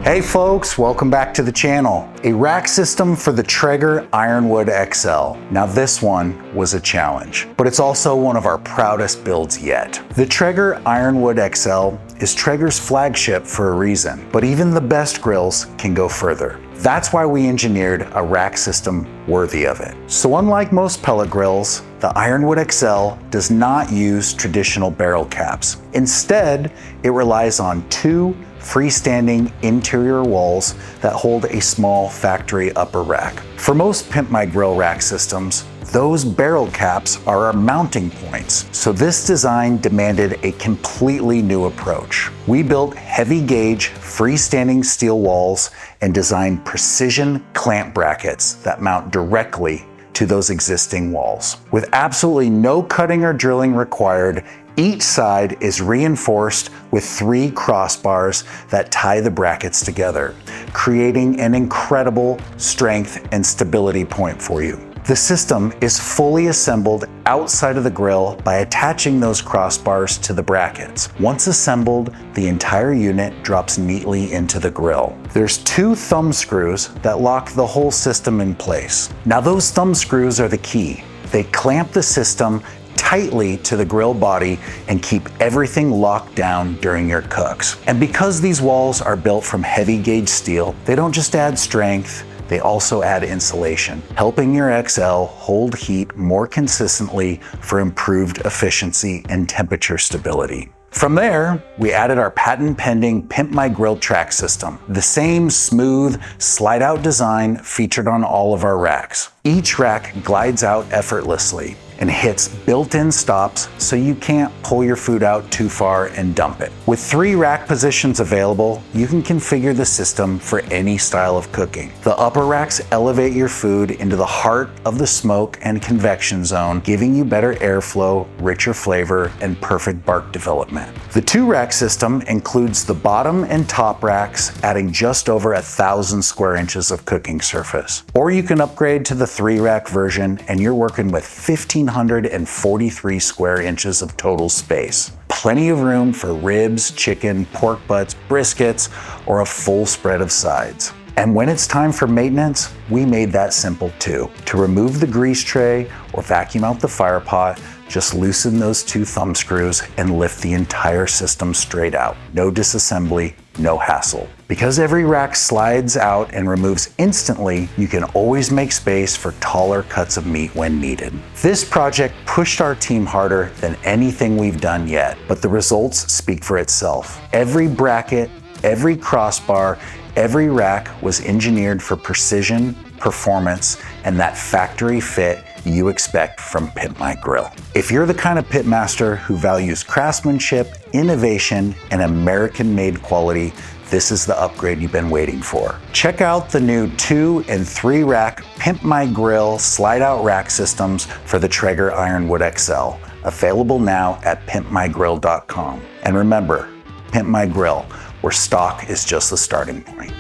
Hey folks, welcome back to the channel. A rack system for the Traeger Ironwood XL. Now this one was a challenge, but it's also one of our proudest builds yet. The Traeger Ironwood XL is Traeger's flagship for a reason, but even the best grills can go further. That's why we engineered a rack system worthy of it. So unlike most pellet grills, the Ironwood XL does not use traditional barrel caps. Instead, it relies on two freestanding interior walls that hold a small factory upper rack. For most Pimp My Grill rack systems, those barrel caps are our mounting points. So this design demanded a completely new approach. We built heavy gauge freestanding steel walls and designed precision clamp brackets that mount directly to those existing walls. With absolutely no cutting or drilling required, each side is reinforced with 3 crossbars that tie the brackets together, creating an incredible strength and stability point for you. The system is fully assembled outside of the grill by attaching those crossbars to the brackets. Once assembled, the entire unit drops neatly into the grill. There's 2 thumb screws that lock the whole system in place. Now those thumb screws are the key. They clamp the system tightly to the grill body and keep everything locked down during your cooks. And because these walls are built from heavy gauge steel, they don't just add strength, they also add insulation, helping your XL hold heat more consistently for improved efficiency and temperature stability. From there, we added our patent-pending Pimp My Grill track system, the same smooth, slide-out design featured on all of our racks. Each rack glides out effortlessly and hits built-in stops so you can't pull your food out too far and dump it. With 3 rack positions available, you can configure the system for any style of cooking. The upper racks elevate your food into the heart of the smoke and convection zone, giving you better airflow, richer flavor, and perfect bark development. The 2-rack system includes the bottom and top racks, adding just over 1,000 square inches of cooking surface. Or you can upgrade to the 3-rack version and you're working with 1,543 square inches of total space. Plenty of room for ribs, chicken, pork butts, briskets, or a full spread of sides. And when it's time for maintenance, we made that simple too. To remove the grease tray or vacuum out the fire pot, just loosen those 2 thumb screws and lift the entire system straight out. No disassembly, no hassle. Because every rack slides out and removes instantly, you can always make space for taller cuts of meat when needed. This project pushed our team harder than anything we've done yet, but the results speak for itself. Every bracket, every crossbar, every rack was engineered for precision, performance, and that factory fit you expect from Pimp My Grill. If you're the kind of pitmaster who values craftsmanship, innovation, and American-made quality, this is the upgrade you've been waiting for. Check out the new 2- and 3-rack Pimp My Grill slide-out rack systems for the Traeger Ironwood XL, available now at pimpmygrill.com. And remember, Pimp My Grill, where stock is just the starting point.